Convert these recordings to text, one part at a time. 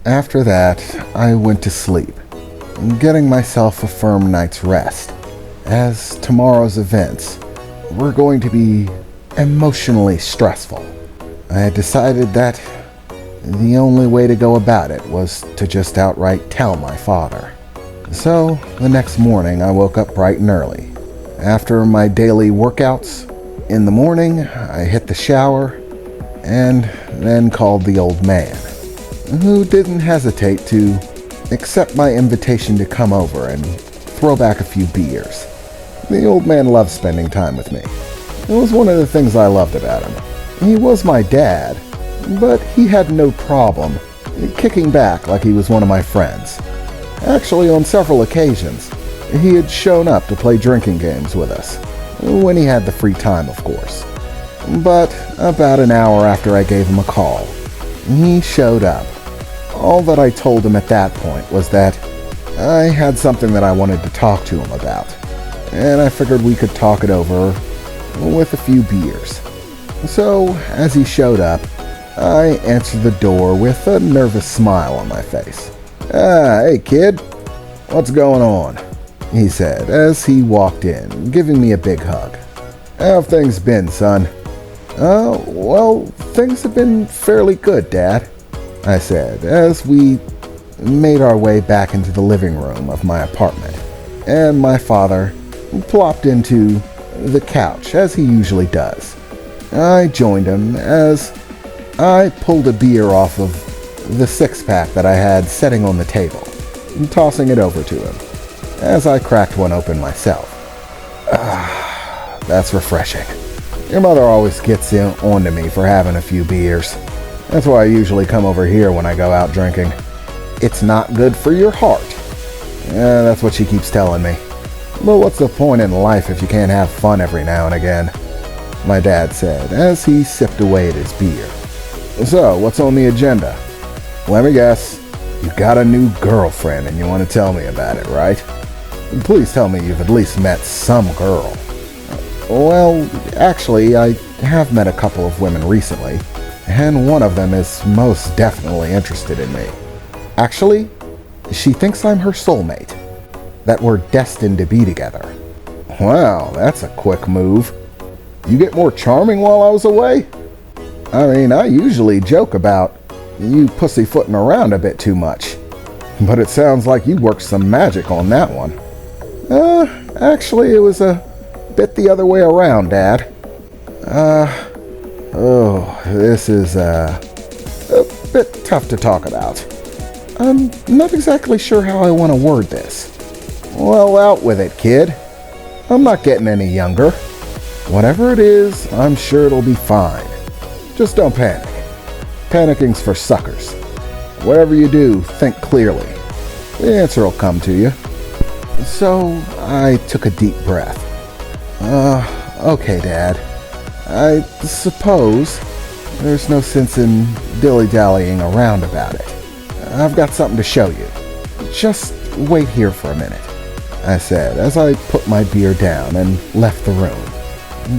After that, I went to sleep, getting myself a firm night's rest, as tomorrow's events were going to be emotionally stressful. I had decided that the only way to go about it was to just outright tell my father. So, the next morning I woke up bright and early. After my daily workouts, in the morning I hit the shower and then called the old man, who didn't hesitate to accept my invitation to come over and throw back a few beers. The old man loved spending time with me. It was one of the things I loved about him. He was my dad, but he had no problem kicking back like he was one of my friends. Actually, on several occasions, he had shown up to play drinking games with us, when he had the free time, of course. But about an hour after I gave him a call, he showed up. All that I told him at that point was that I had something that I wanted to talk to him about, and I figured we could talk it over with a few beers. So, as he showed up, I answered the door with a nervous smile on my face. Hey kid, what's going on?" he said as he walked in, giving me a big hug. "How have things been, son?" Well, things have been fairly good, Dad," I said as we made our way back into the living room of my apartment, and my father plopped into the couch as he usually does. I joined him as I pulled a beer off of the six-pack that I had setting on the table, tossing it over to him, as I cracked one open myself. That's refreshing. Your mother always gets on to me for having a few beers. That's why I usually come over here when I go out drinking. It's not good for your heart. That's what she keeps telling me. But what's the point in life if you can't have fun every now and again?" my dad said as he sipped away at his beer. "So, what's on the agenda? Let me guess. You've got a new girlfriend and you want to tell me about it, right? Please tell me you've at least met some girl." "Well, actually, I have met a couple of women recently, and one of them is most definitely interested in me. Actually, she thinks I'm her soulmate, that we're destined to be together." "Wow, that's a quick move. You get more charming while I was away? I mean, I usually joke about you pussyfooting around a bit too much, but it sounds like you worked some magic on that one." Actually, it was a bit the other way around, Dad. This is a bit tough to talk about. I'm not exactly sure how I want to word this." "Well, out with it, kid. I'm not getting any younger. Whatever it is, I'm sure it'll be fine. Just don't panic. Panicking's for suckers. Whatever you do, think clearly. The answer will come to you." So I took a deep breath. Okay, Dad. I suppose there's no sense in dilly-dallying around about it. I've got something to show you. Just wait here for a minute," I said as I put my beer down and left the room,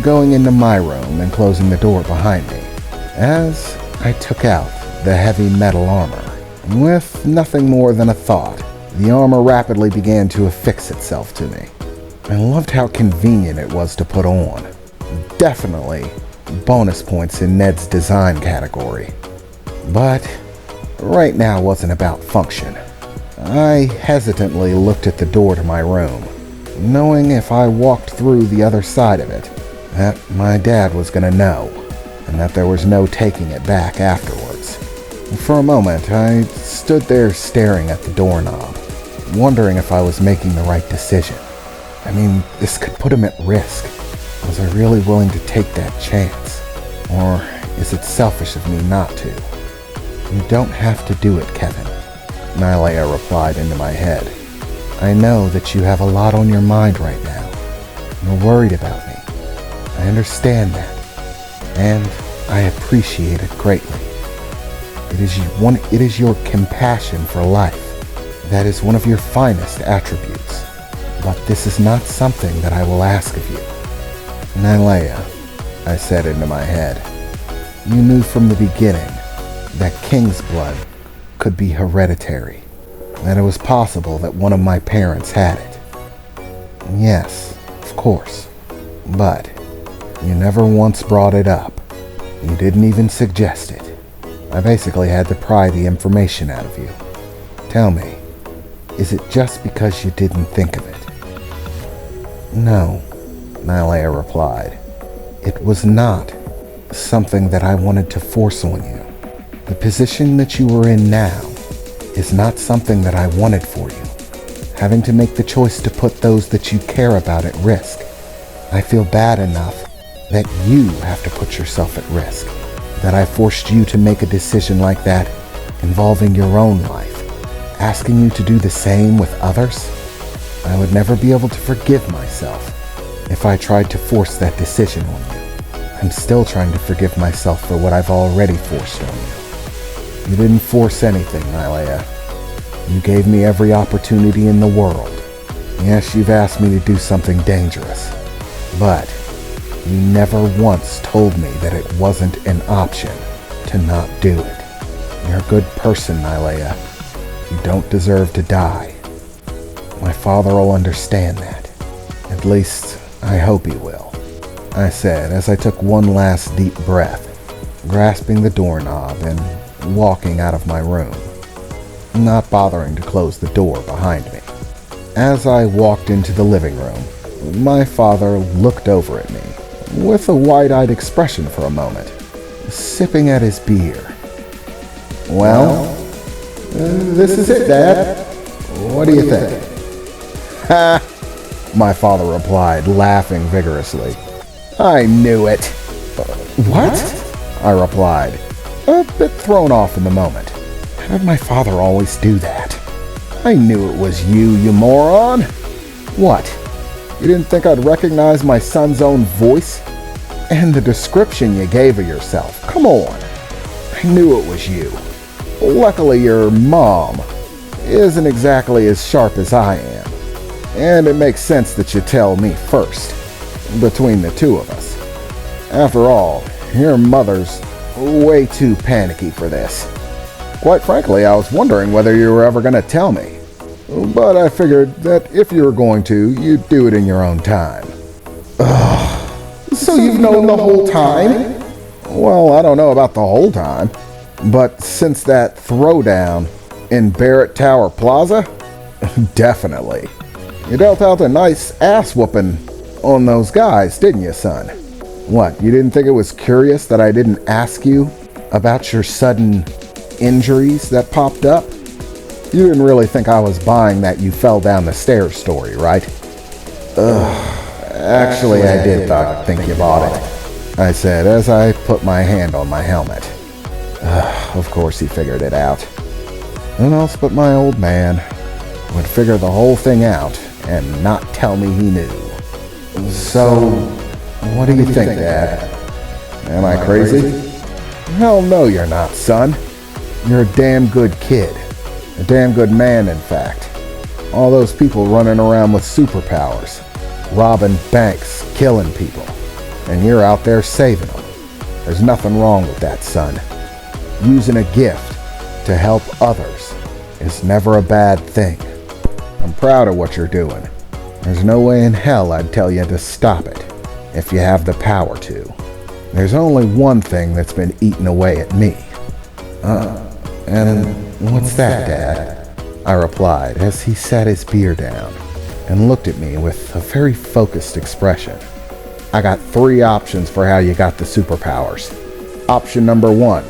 going into my room and closing the door behind me, as I took out the heavy metal armor. With nothing more than a thought, the armor rapidly began to affix itself to me. I loved how convenient it was to put on. Definitely bonus points in Ned's design category. But right now wasn't about function. I hesitantly looked at the door to my room, knowing if I walked through the other side of it, that my dad was going to know, and that there was no taking it back afterwards. For a moment, I stood there staring at the doorknob, wondering if I was making the right decision. I mean, this could put him at risk. Was I really willing to take that chance? Or is it selfish of me not to? "You don't have to do it, Keven," Nylea replied into my head. "I know that you have a lot on your mind right now. You're worried about me. I understand that, and I appreciate it greatly. It is your compassion for life. That is one of your finest attributes. But this is not something that I will ask of you." "Nylea," I said into my head, "you knew from the beginning that king's blood could be hereditary, that it was possible that one of my parents had it. Yes, of course, but you never once brought it up. You didn't even suggest it. I basically had to pry the information out of you. Tell me, is it just because you didn't think of it? No, Nylea replied. It was not something that I wanted to force on you. The position that you are in now is not something that I wanted for you. Having to make the choice to put those that you care about at risk. I feel bad enough that you have to put yourself at risk. That I forced you to make a decision like that involving your own life. Asking you to do the same with others? I would never be able to forgive myself if I tried to force that decision on you. I'm still trying to forgive myself for what I've already forced on you. You didn't force anything, Nylea. You gave me every opportunity in the world. Yes, you've asked me to do something dangerous, but you never once told me that it wasn't an option to not do it. You're a good person, Nylea. You don't deserve to die. My father will understand that. At least, I hope he will, I said as I took one last deep breath, grasping the doorknob and walking out of my room, not bothering to close the door behind me. As I walked into the living room, my father looked over at me with a wide-eyed expression for a moment, sipping at his beer. Well, this is it, Dad. What do you think? Ha! My father replied, laughing vigorously. I knew it. What? I replied, a bit thrown off in the moment. How did my father always do that? I knew it was you, you moron. What? You didn't think I'd recognize my son's own voice? And the description you gave of yourself. Come on. I knew it was you. Luckily, your mom isn't exactly as sharp as I am. And it makes sense that you tell me first, between the two of us. After all, your mother's way too panicky for this. Quite frankly, I was wondering whether you were ever going to tell me. But I figured that if you were going to, you'd do it in your own time. Ugh. So you've known the whole time? Well, I don't know about the whole time. But since that throwdown in Barrett Tower Plaza, definitely. You dealt out a nice ass-whooping on those guys, didn't you, son? What, you didn't think it was curious that I didn't ask you about your sudden injuries that popped up? You didn't really think I was buying that you fell down the stairs story, right? Actually, I did think you bought it, I said as I put my hand on my helmet. Of course he figured it out. Who else but my old man would figure the whole thing out and not tell me he knew. So, what do you think, Dad? Am I crazy? Hell no, you're not, son. You're a damn good kid. A damn good man, in fact. All those people running around with superpowers, robbing banks, killing people, and you're out there saving them. There's nothing wrong with that, son. Using a gift to help others is never a bad thing. I'm proud of what you're doing. There's no way in hell I'd tell you to stop it if you have the power to. There's only one thing that's been eating away at me. And what's that, Dad? I replied as he set his beer down and looked at me with a very focused expression. I got 3 options for how you got the superpowers. Option number 1,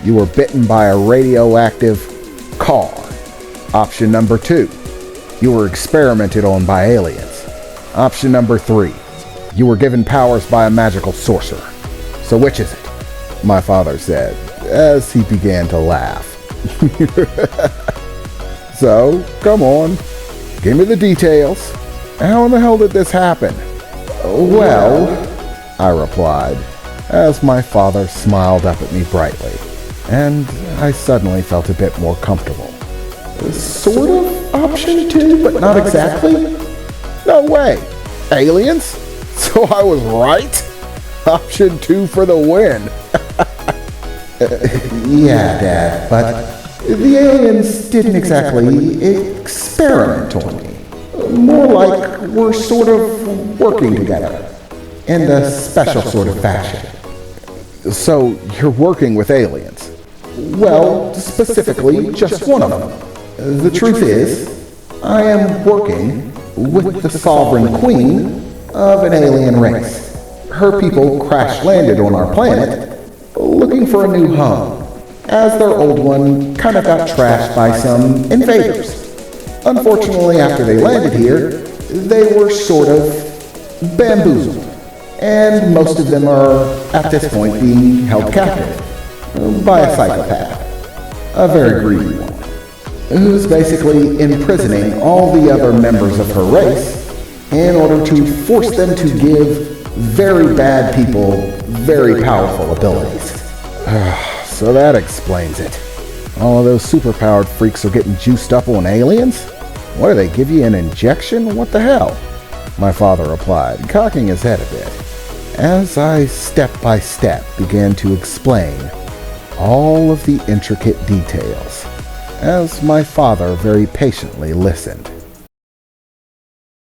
you were bitten by a radioactive car. Option number 2, you were experimented on by aliens. Option number 3, you were given powers by a magical sorcerer. So which is it? My father said, as he began to laugh. So, come on, give me the details. How in the hell did this happen? Well, I replied, as my father smiled up at me brightly, and I suddenly felt a bit more comfortable. Sort of option 2, but not exactly? No way. Aliens? So I was right? Option 2 for the win. Yeah, Dad, but The aliens didn't exactly experiment on me. More like we're sort of working together in a special sort of fashion. So you're working with aliens? Well, specifically, just one of them. The truth is, I am working with the sovereign queen of an alien race. Her people crash-landed on our planet, looking for a new home, as their old one kind of got trashed by some invaders. Unfortunately, after they landed here, they were sort of bamboozled, and most of them are, at this point, being held captive by a psychopath, a very greedy one, who's basically imprisoning all the other members of her race in order to force them to give very bad people very powerful abilities. So that explains it. All of those superpowered freaks are getting juiced up on aliens? What, do they give you an injection? What the hell? My father replied, cocking his head a bit, as I step by step began to explain all of the intricate details, as my father very patiently listened.